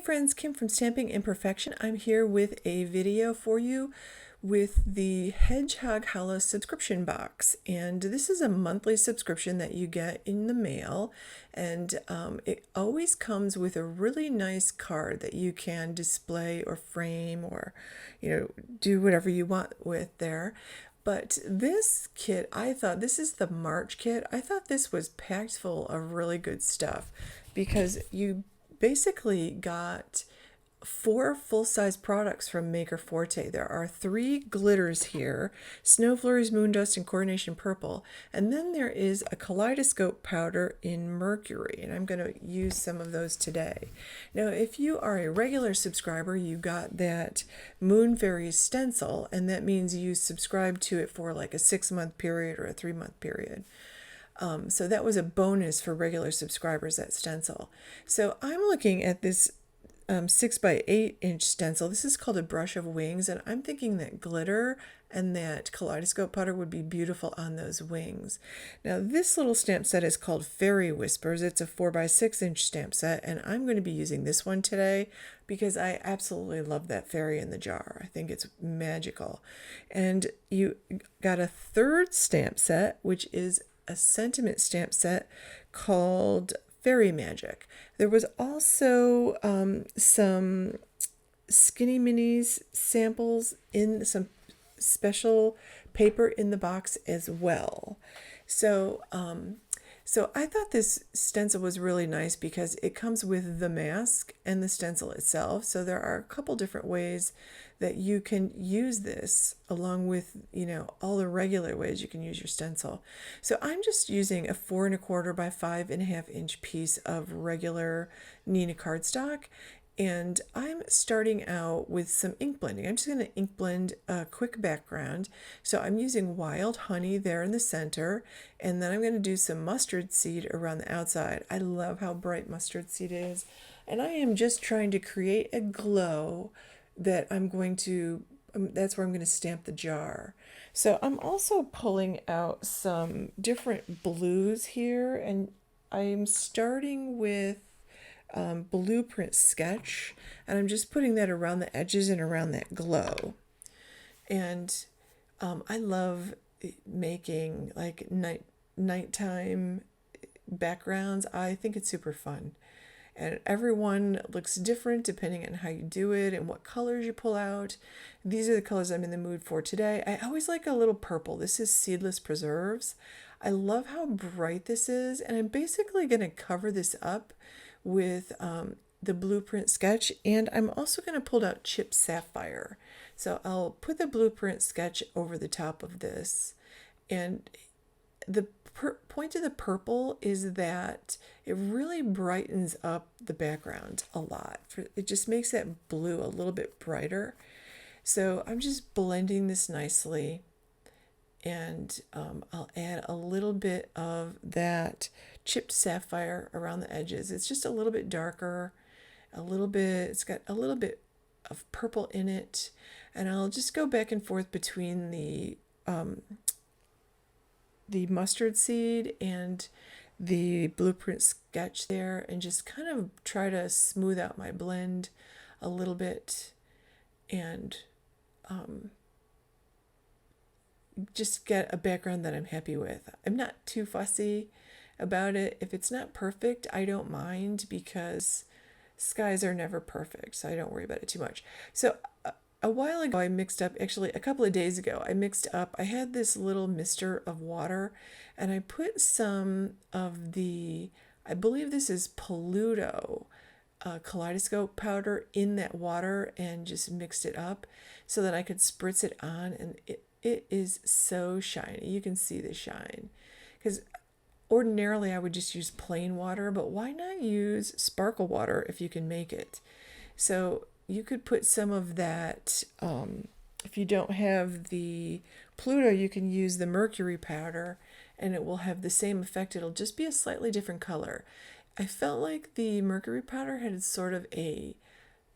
friends, Kim from Stamping Imperfection. I'm here with a video for you with the Hedgehog Hollow subscription box, and this is a monthly subscription that you get in the mail, and it always comes with a really nice card that you can display or frame or do whatever you want with there. But this kit, I thought, this is the March kit. I thought this was packed full of really good stuff because you basically got 4 full-size products from Maker Forte. There are 3 glitters here: Snow Flurries, Moondust, and Coronation Purple. And then there is a Kaleidoscope Powder in Mercury, and I'm going to use some of those today. Now, if you are a regular subscriber, you got that Moon Fairies stencil, and that means you subscribe to it for like a 6-month period or a 3-month period. So that was a bonus for regular subscribers, that stencil. So I'm looking at this 6 by 8 inch stencil. This is called a Brush of Wings, and I'm thinking that glitter and that Kaleidoscope Powder would be beautiful on those wings. Now this little stamp set is called Fairy Whispers. It's a 4 by 6 inch stamp set, and I'm going to be using this one today because I absolutely love that fairy in the jar. I think it's magical. And you got a third stamp set, which is a sentiment stamp set called Fairy Magic. There was also some Skinny Minis samples in some special paper in the box as well. So I thought this stencil was really nice because it comes with the mask and the stencil itself. So there are a couple different ways that you can use this along with, all the regular ways you can use your stencil. So I'm just using a 4 1/4 by 5.5 inch piece of regular Nina cardstock. And I'm starting out with some ink blending. I'm just going to ink blend a quick background. So I'm using Wild Honey there in the center, and then I'm going to do some mustard seed around the outside. I love how bright mustard seed is, and I am just trying to create a glow that that's where I'm going to stamp the jar. So I'm also pulling out some different blues here, and I'm starting with Blueprint Sketch, and I'm just putting that around the edges and around that glow. And I love making like nighttime backgrounds. I think it's super fun, and everyone looks different depending on how you do it and what colors you pull out. These are the colors I'm in the mood for today. I always like a little purple. This is Seedless Preserves. I love how bright this is, and I'm basically going to cover this up with the Blueprint Sketch, and I'm also going to pull out Chipped Sapphire. So I'll put the Blueprint Sketch over the top of this, and the point of the purple is that it really brightens up the background a lot. It just makes that blue a little bit brighter. So I'm just blending this nicely, and I'll add a little bit of that Chipped Sapphire around the edges. It's just a little bit darker, it's got a little bit of purple in it, and I'll just go back and forth between the mustard seed and the Blueprint Sketch there, and just kind of try to smooth out my blend a little bit, and just get a background that I'm happy with. I'm not too fussy about it. If it's not perfect, I don't mind, because skies are never perfect, so I don't worry about it too much. So a while ago I mixed up, actually a couple of days ago, I had this little mister of water, and I put some of the, I believe this is Pluto Kaleidoscope powder in that water, and just mixed it up so that I could spritz it on, and it is so shiny. You can see the shine, because ordinarily I would just use plain water, but why not use sparkle water if you can make it? So you could put some of that, if you don't have the Pluto, you can use the Mercury powder, and it will have the same effect. It'll just be a slightly different color. I felt like the Mercury powder had sort of a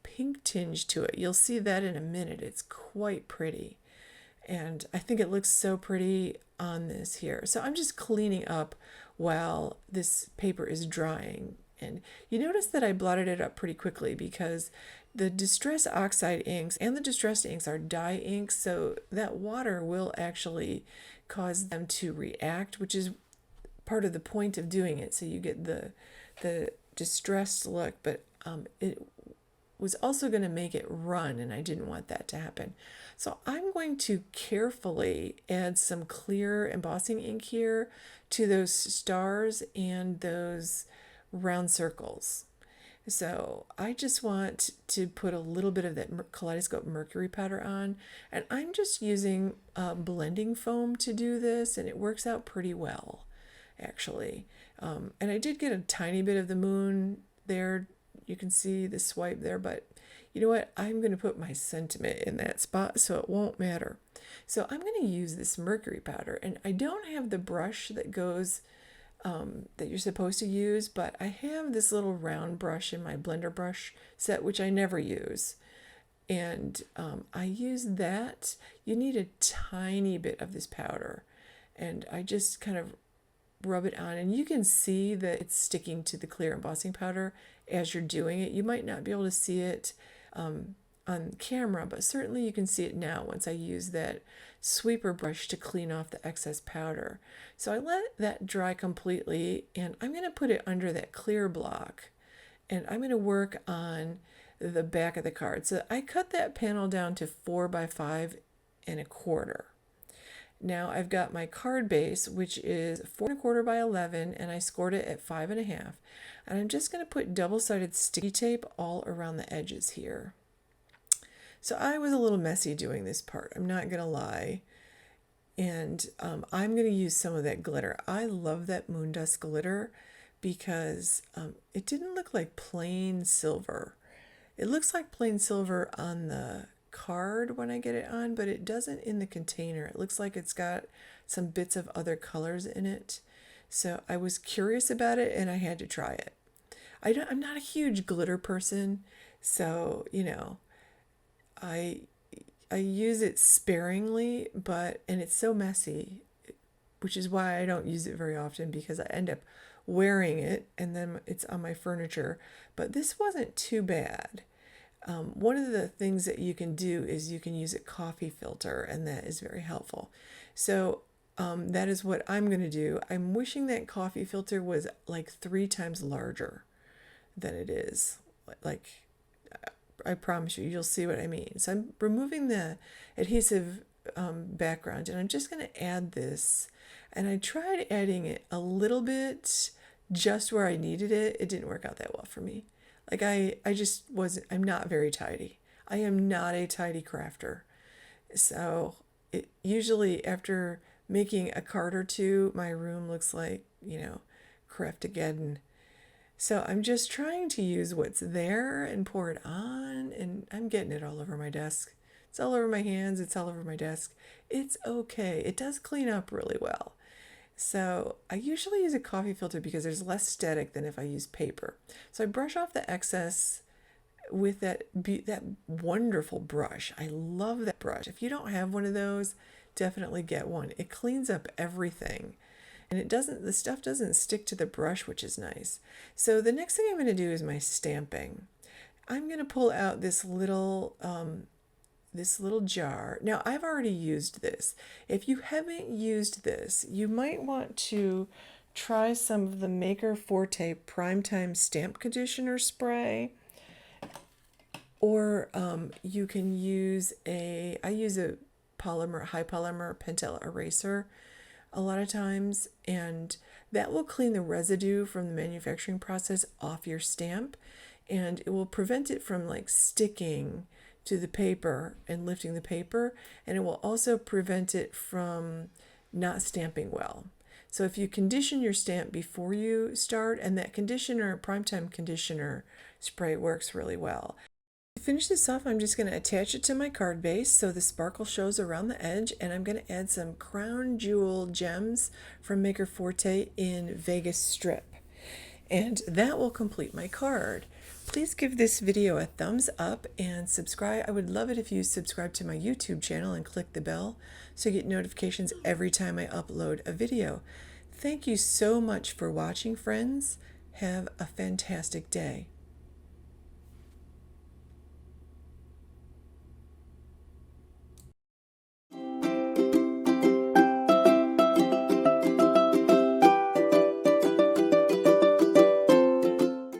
pink tinge to it. You'll see that in a minute. It's quite pretty, and I think it looks so pretty on this here. So I'm just cleaning up while this paper is drying, And you notice that I blotted it up pretty quickly because the Distress Oxide inks and the Distressed inks are dye inks, so that water will actually cause them to react, which is part of the point of doing it. So you get the distressed look, but it was also going to make it run, and I didn't want that to happen. So I'm going to carefully add some clear embossing ink here to those stars and those round circles. So I just want to put a little bit of that Kaleidoscope Mercury powder on, and I'm just using blending foam to do this, and it works out pretty well, actually. And I did get a tiny bit of the moon there. You can see the swipe there, but you know what? I'm going to put my sentiment in that spot so it won't matter. So I'm going to use this mercury powder, and I don't have the brush that goes that you're supposed to use, but I have this little round brush in my blender brush set, which I never use. And I use that. You need a tiny bit of this powder, and I just kind of rub it on, and you can see that it's sticking to the clear embossing powder as you're doing it. You might not be able to see it on camera, but certainly you can see it now once I use that sweeper brush to clean off the excess powder. So I let that dry completely, and I'm going to put it under that clear block, and I'm going to work on the back of the card. So I cut that panel down to 4 by 5.25. Now I've got my card base, which is 4.25 by 11, and I scored it at 5.5. And I'm just going to put double-sided sticky tape all around the edges here. So I was a little messy doing this part, I'm not going to lie. And I'm going to use some of that glitter. I love that moon dust glitter because it didn't look like plain silver. It looks like plain silver on the card when I get it on, but it doesn't in the container. It looks like it's got some bits of other colors in it. So I was curious about it, and I had to try it. I'm not a huge glitter person, so you know, I use it sparingly, and it's so messy, which is why I don't use it very often, because I end up wearing it and then it's on my furniture. But this wasn't too bad. One of the things that you can do is you can use a coffee filter, and that is very helpful. So that is what I'm going to do. I'm wishing that coffee filter was like 3 times larger than it is. Like, I promise you, you'll see what I mean. So I'm removing the adhesive background, and I'm just going to add this. And I tried adding it a little bit just where I needed it. It didn't work out that well for me. Like I just wasn't, I'm not very tidy. I am not a tidy crafter. So usually after making a card or two, my room looks like, you know, Craftageddon. So I'm just trying to use what's there and pour it on, and I'm getting it all over my desk. It's all over my hands, it's all over my desk. It's okay. It does clean up really well. So I usually use a coffee filter because there's less static than if I use paper. So I brush off the excess with that wonderful brush. I love that brush. If you don't have one of those, definitely get one. It cleans up everything. And the stuff doesn't stick to the brush, which is nice. So the next thing I'm going to do is my stamping. I'm going to pull out this little jar. Now, I've already used this. If you haven't used this, you might want to try some of the Maker Forte Primetime Stamp Conditioner Spray. Or you can use I use a high polymer Pentel eraser a lot of times, and that will clean the residue from the manufacturing process off your stamp, and it will prevent it from like sticking to the paper and lifting the paper, and it will also prevent it from not stamping well. So if you condition your stamp before you start, and that primetime conditioner spray works really well. To finish this off, I'm just going to attach it to my card base so the sparkle shows around the edge, and I'm going to add some crown jewel gems from Maker Forte in Vegas Strip. And that will complete my card. Please give this video a thumbs up and subscribe. I would love it if you subscribe to my YouTube channel and click the bell so you get notifications every time I upload a video. Thank you so much for watching, friends. Have a fantastic day.